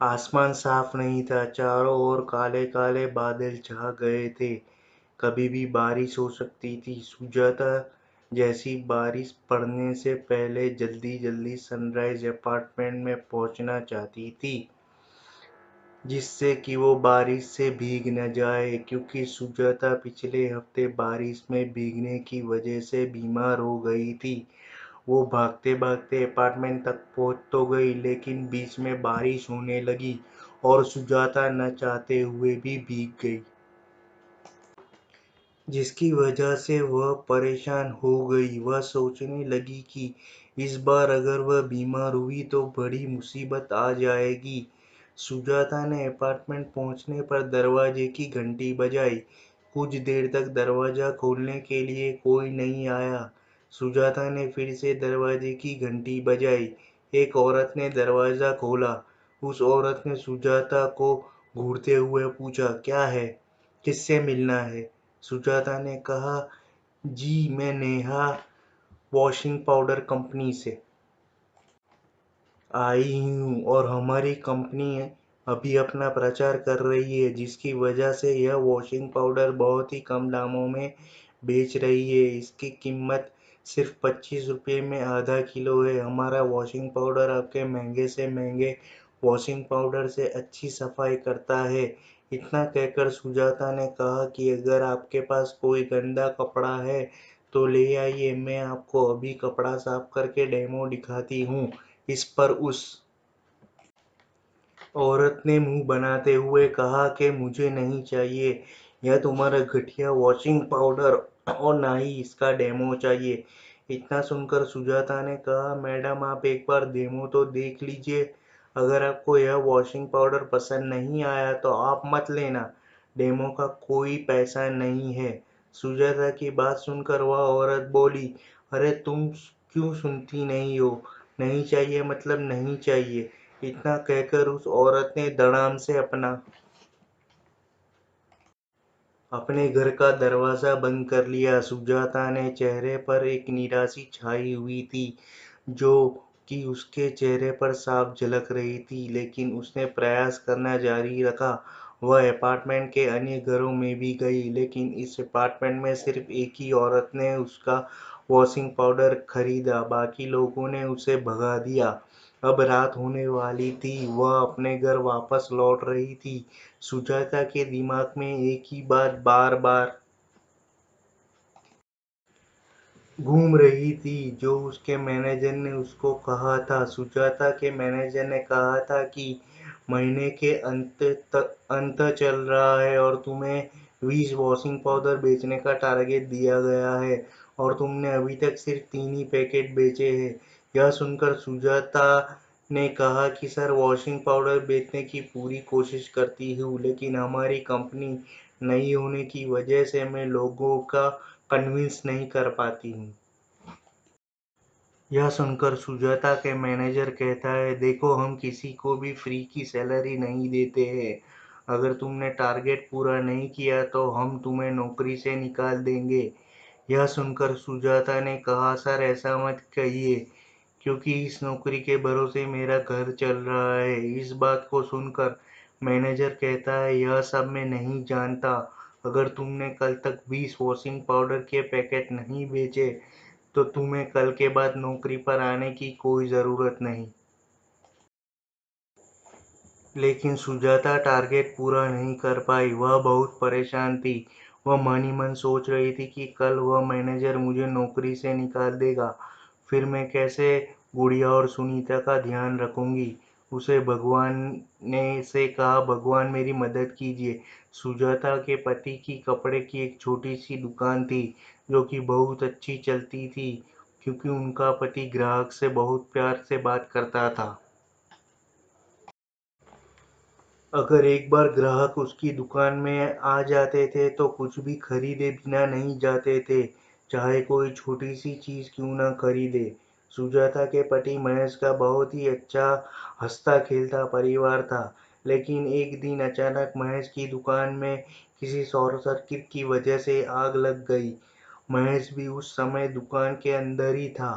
आसमान साफ नहीं था, चारों ओर काले काले बादल छा गए थे। कभी भी बारिश हो सकती थी। सुजाता जैसी बारिश पड़ने से पहले जल्दी जल्दी सनराइज अपार्टमेंट में पहुंचना चाहती थी, जिससे कि वो बारिश से भीग न जाए, क्योंकि सुजाता पिछले हफ्ते बारिश में भीगने की वजह से बीमार हो गई थी। वो भागते भागते अपार्टमेंट तक पहुंच तो गई, लेकिन बीच में बारिश होने लगी और सुजाता न चाहते हुए भी भीग गई, जिसकी वजह से वह परेशान हो गई। वह सोचने लगी कि इस बार अगर वह बीमार हुई तो बड़ी मुसीबत आ जाएगी। सुजाता ने अपार्टमेंट पहुंचने पर दरवाजे की घंटी बजाई। कुछ देर तक दरवाजा खोलने के लिए कोई नहीं आया। सुजाता ने फिर से दरवाजे की घंटी बजाई। एक औरत ने दरवाजा खोला। उस औरत ने सुजाता को घूरते हुए पूछा, क्या है, किससे मिलना है? सुजाता ने कहा, जी मैं नेहा वॉशिंग पाउडर कंपनी से आई हूँ और हमारी कंपनी अभी अपना प्रचार कर रही है, जिसकी वजह से यह वॉशिंग पाउडर बहुत ही कम दामों में बेच रही है। इसकी कीमत सिर्फ 25 रुपये में आधा किलो है। हमारा वॉशिंग पाउडर आपके महंगे से महंगे वॉशिंग पाउडर से अच्छी सफाई करता है। इतना कहकर सुजाता ने कहा कि अगर आपके पास कोई गंदा कपड़ा है तो ले आइए, मैं आपको अभी कपड़ा साफ करके डेमो दिखाती हूँ। इस पर उस औरत ने मुंह बनाते हुए कहा कि मुझे नहीं चाहिए यह तुम्हारा घटिया वॉशिंग पाउडर, और ना ही इसका डेमो चाहिए। इतना सुनकर सुजाता ने कहा, मैडम आप एक बार डेमो तो देख लीजिए। अगर आपको यह वॉशिंग पाउडर पसंद नहीं आया तो आप मत लेना, डेमो का कोई पैसा नहीं है। सुजाता की बात सुनकर वह औरत बोली, अरे तुम क्यों सुनती नहीं हो, नहीं चाहिए मतलब नहीं चाहिए। इतना कहकर उस औरत ने धड़ाम से अपने घर का दरवाजा बंद कर लिया। सुजाता ने चेहरे पर एक निराशा छाई हुई थी, जो कि उसके चेहरे पर साफ झलक रही थी, लेकिन उसने प्रयास करना जारी रखा। वह अपार्टमेंट के अन्य घरों में भी गई, लेकिन इस अपार्टमेंट में सिर्फ एक ही औरत ने उसका वॉशिंग पाउडर खरीदा। बाकी लोगों ने उसे भगा दिया। अब रात होने वाली थी। वह अपने घर वापस लौट रही थी। सुजाता के दिमाग में एक ही बात बार बार घूम रही थी, जो उसके मैनेजर ने उसको कहा था। सुजाता के मैनेजर ने कहा था कि महीने के अंत चल रहा है और तुम्हें 20 वॉशिंग पाउडर बेचने का टारगेट दिया गया है, और तुमने अभी तक सिर्फ 3 ही पैकेट बेचे हैं। यह सुनकर सुजाता ने कहा कि सर, वॉशिंग पाउडर बेचने की पूरी कोशिश करती हूँ, लेकिन हमारी कंपनी नई होने की वजह से मैं लोगों का कन्विंस नहीं कर पाती हूँ। यह सुनकर सुजाता के मैनेजर कहता है, देखो हम किसी को भी फ्री की सैलरी नहीं देते हैं। अगर तुमने टारगेट पूरा नहीं किया तो हम तुम्हें नौकरी से निकाल देंगे। यह सुनकर सुजाता ने कहा, सर ऐसा मत कहिए, क्योंकि इस नौकरी के भरोसे मेरा घर चल रहा है। इस बात को सुनकर मैनेजर कहता है, यह सब मैं नहीं जानता। अगर तुमने कल तक 20 वॉशिंग पाउडर के पैकेट नहीं बेचे तो तुम्हें कल के बाद नौकरी पर आने की कोई ज़रूरत नहीं। लेकिन सुजाता टारगेट पूरा नहीं कर पाई। वह बहुत परेशान थी। वह मन ही मन सोच रही थी कि कल वह मैनेजर मुझे नौकरी से निकाल देगा, फिर मैं कैसे गुड़िया और सुनीता का ध्यान रखूंगी। उसे भगवान ने से कहा, भगवान मेरी मदद कीजिए। सुजाता के पति की कपड़े की एक छोटी सी दुकान थी, जो कि बहुत अच्छी चलती थी, क्योंकि उनका पति ग्राहक से बहुत प्यार से बात करता था। अगर एक बार ग्राहक उसकी दुकान में आ जाते थे तो कुछ भी खरीदे बिना नहीं जाते थे, चाहे कोई छोटी सी चीज क्यों ना खरीदे। सुजाता के पति महेश का बहुत ही अच्छा हंसता खेलता परिवार था, लेकिन एक दिन अचानक महेश की दुकान में किसी शॉर्ट सर्किट की वजह से आग लग गई। महेश भी उस समय दुकान के अंदर ही था।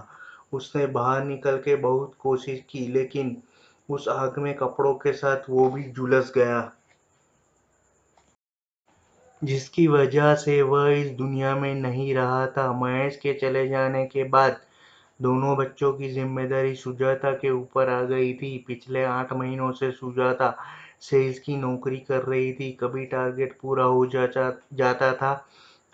उसने बाहर निकल के बहुत कोशिश की, लेकिन उस आग में कपड़ों के साथ वो भी झुलस गया, जिसकी वजह से वह इस दुनिया में नहीं रहा था। महेश के चले जाने के बाद दोनों बच्चों की जिम्मेदारी सुजाता के ऊपर आ गई थी। पिछले 8 महीनों से सुजाता सेल्स की नौकरी कर रही थी। कभी टारगेट पूरा हो जाता था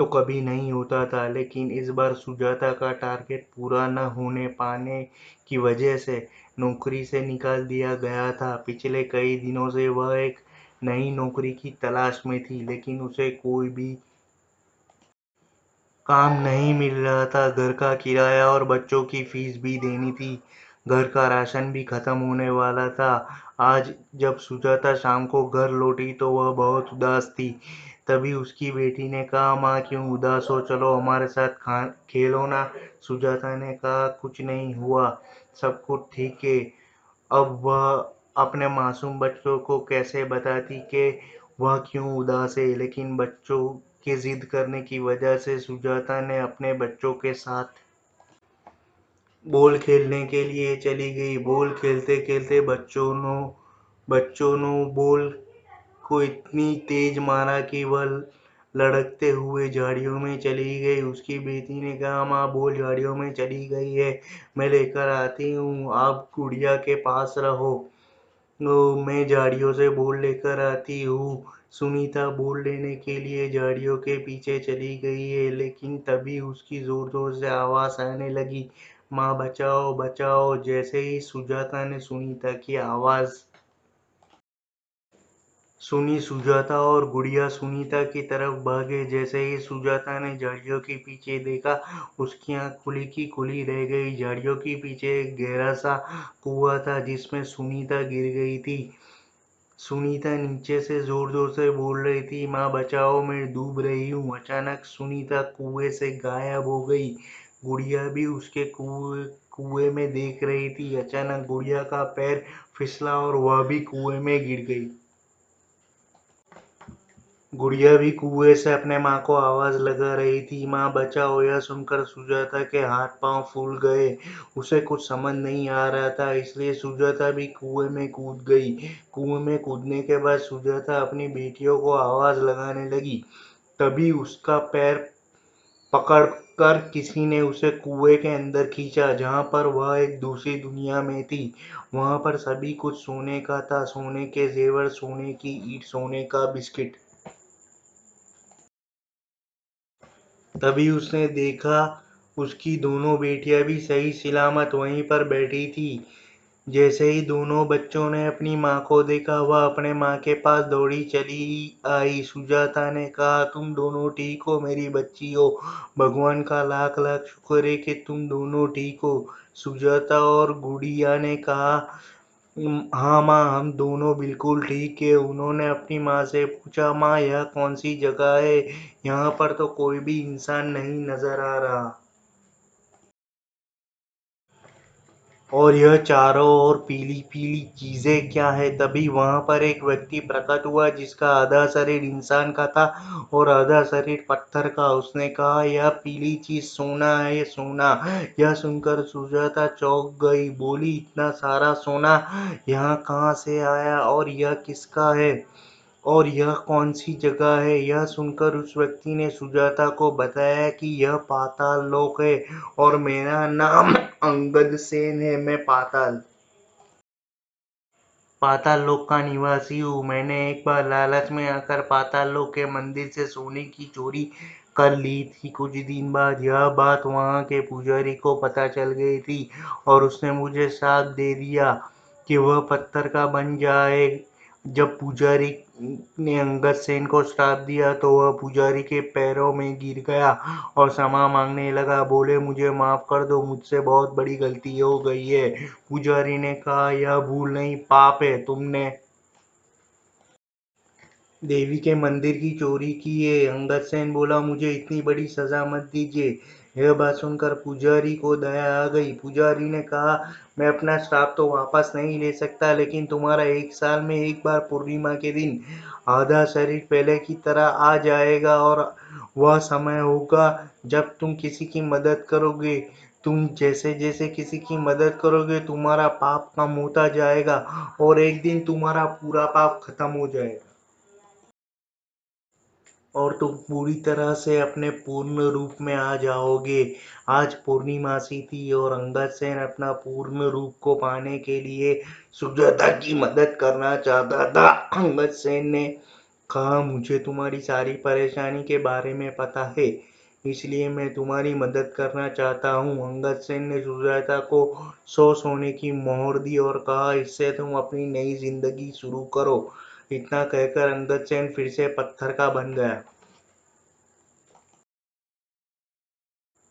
तो कभी नहीं होता था, लेकिन इस बार सुजाता का टारगेट पूरा न होने पाने की वजह से नौकरी से निकाल दिया गया था। पिछले कई दिनों से वह एक नई नौकरी की तलाश में थी, लेकिन उसे कोई भी काम नहीं मिल रहा था। घर का किराया और बच्चों की फीस भी देनी थी। घर का राशन भी खत्म होने वाला था। आज जब सुजाता शाम को घर लौटी तो वह बहुत उदास थी। तभी उसकी बेटी ने कहा, माँ क्यों उदास हो, चलो हमारे साथ खेलो ना। सुजाता ने कहा, कुछ नहीं हुआ, सब कुछ ठीक है। अब वह अपने मासूम बच्चों को कैसे बताती कि वह क्यों उदास है, लेकिन बच्चों के जिद करने की वजह से सुजाता ने अपने बच्चों के साथ बॉल खेलने के लिए चली गई। बॉल खेलते खेलते बच्चों ने बॉल को इतनी तेज मारा कि वह लड़कते हुए झाड़ियों में चली गई। उसकी बेटी ने कहा, माँ बॉल झाड़ियों में चली गई है, मैं लेकर आती हूँ, आप गुड़िया के पास रहो, मैं झाड़ियों से बॉल लेकर आती हूँ। सुनीता बॉल लेने के लिए झाड़ियों के पीछे चली गई है, लेकिन तभी उसकी जोर जोर से आवाज आने लगी, माँ बचाओ बचाओ। जैसे ही सुजाता ने सुनीता की आवाज सुनी, सुजाता और गुड़िया सुनीता की तरफ भागे। जैसे ही सुजाता ने झाड़ियों के पीछे देखा, उसकी आंख खुली की खुली रह गई। झाड़ियों के पीछे एक गहरा सा कुआं था जिसमें सुनीता गिर गई थी। सुनीता नीचे से जोर जोर से बोल रही थी, माँ बचाओ, मैं डूब रही हूँ। अचानक सुनीता कुएं से गायब हो गई। गुड़िया भी उसके कुएं में देख रही थी। अचानक गुड़िया का पैर फिसला और वह भी कुएं में गिर गई। गुड़िया भी कुएं से अपने माँ को आवाज लगा रही थी, माँ बचाओ। यह सुनकर सुजाता के हाथ पांव फूल गए। उसे कुछ समझ नहीं आ रहा था, इसलिए सुजाता भी कुएं में कूद गई। कुएं में कूदने के बाद सुजाता अपनी बेटियों को आवाज लगाने लगी। तभी उसका पैर पकड़कर किसी ने उसे कुएं के अंदर खींचा, जहां पर वह एक दूसरी दुनिया में थी। वहां पर सभी कुछ सोने का था, सोने के जेवर, सोने की ईंट, सोने का बिस्किट। तभी उसने देखा उसकी दोनों बेटियां भी सही सलामत वहीं पर बैठी थी। जैसे ही दोनों बच्चों ने अपनी माँ को देखा, वह अपने माँ के पास दौड़ी चली आई। सुजाता ने कहा, तुम दोनों ठीक हो मेरी बच्ची हो, भगवान का लाख लाख शुक्र है कि तुम दोनों ठीक हो। सुजाता और गुड़िया ने कहा, हाँ माँ, हम दोनों बिल्कुल ठीक है। उन्होंने अपनी माँ से पूछा, माँ यह कौन सी जगह है, यहाँ पर तो कोई भी इंसान नहीं नजर आ रहा, और यह चारों ओर पीली पीली चीजें क्या है। तभी वहां पर एक व्यक्ति प्रकट हुआ जिसका आधा शरीर इंसान का था और आधा शरीर पत्थर का। उसने कहा, यह पीली चीज सोना है, सोना। यह सुनकर सुजाता चौंक गई, बोली, इतना सारा सोना यहाँ कहाँ से आया और यह किसका है, और यह कौन सी जगह है। यह सुनकर उस व्यक्ति ने सुजाता को बताया कि यह पाताल लोक है और मेरा नाम अंगद सेन है। मैं पाताल लोक का निवासी हूँ। मैंने एक बार लालच में आकर पाताल लोक के मंदिर से सोने की चोरी कर ली थी। कुछ दिन बाद यह बात वहाँ के पुजारी को पता चल गई थी और उसने मुझे श्राप दे दिया कि वह पत्थर का बन जाए। जब पुजारी ने अंगद सेन को श्राप दिया तो वह पुजारी के पैरों में गिर गया और क्षमा मांगने लगा। बोले, मुझे माफ कर दो, मुझसे बहुत बड़ी गलती हो गई है। पुजारी ने कहा, यह भूल नहीं, पाप है। तुमने देवी के मंदिर की चोरी की है। अंगद सेन बोला, मुझे इतनी बड़ी सजा मत दीजिए। यह बात सुनकर पुजारी को दया आ गई। पुजारी ने कहा, मैं अपना श्राप तो वापस नहीं ले सकता, लेकिन तुम्हारा 1 साल में एक बार पूर्णिमा के दिन आधा शरीर पहले की तरह आ जाएगा और वह समय होगा जब तुम किसी की मदद करोगे। तुम जैसे जैसे किसी की मदद करोगे तुम्हारा पाप कम होता जाएगा और एक दिन तुम्हारा पूरा पाप खत्म हो जाएगा और तुम पूरी तरह से अपने पूर्ण रूप में आ जाओगे। आज पूर्णिमासी थी और अंगद सेन अपना पूर्ण रूप को पाने के लिए सुजाता की मदद करना चाहता था। अंगद सेन ने कहा, मुझे तुम्हारी सारी परेशानी के बारे में पता है, इसलिए मैं तुम्हारी मदद करना चाहता हूँ। अंगद सेन ने सुजाता को 100 सोने की मोहर दी और कहा, इससे तुम अपनी नई जिंदगी शुरू करो। इतना कहकर अंगद सेन फिर से पत्थर का बन गया।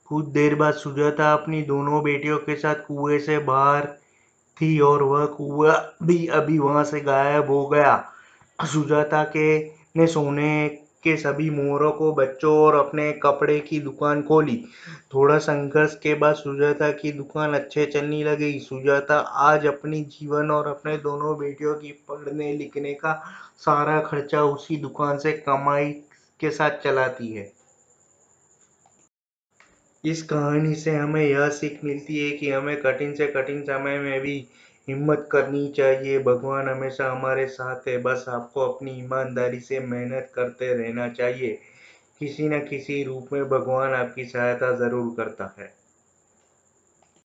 कुछ देर बाद सुजाता अपनी दोनों बेटियों के साथ कुएं से बाहर थी और वह कुआं भी अभी वहां से गायब हो गया। सुजाता के ने सोने के सभी मोहरों को बच्चों और अपने कपड़े की दुकान खोली। थोड़ा संघर्ष के बाद सुजाता की दुकान अच्छे चलने लगी। सुजाता आज अपनी जीवन और अपने दोनों बेटियों की पढ़ने लिखने का सारा खर्चा उसी दुकान से कमाई के साथ चलाती है। इस कहानी से हमें यह सीख मिलती है कि हमें कठिन से कठिन समय में भी हिम्मत करनी चाहिए। भगवान हमेशा हमारे साथ है, बस आपको अपनी ईमानदारी से मेहनत करते रहना चाहिए। किसी न किसी रूप में भगवान आपकी सहायता जरूर करता है।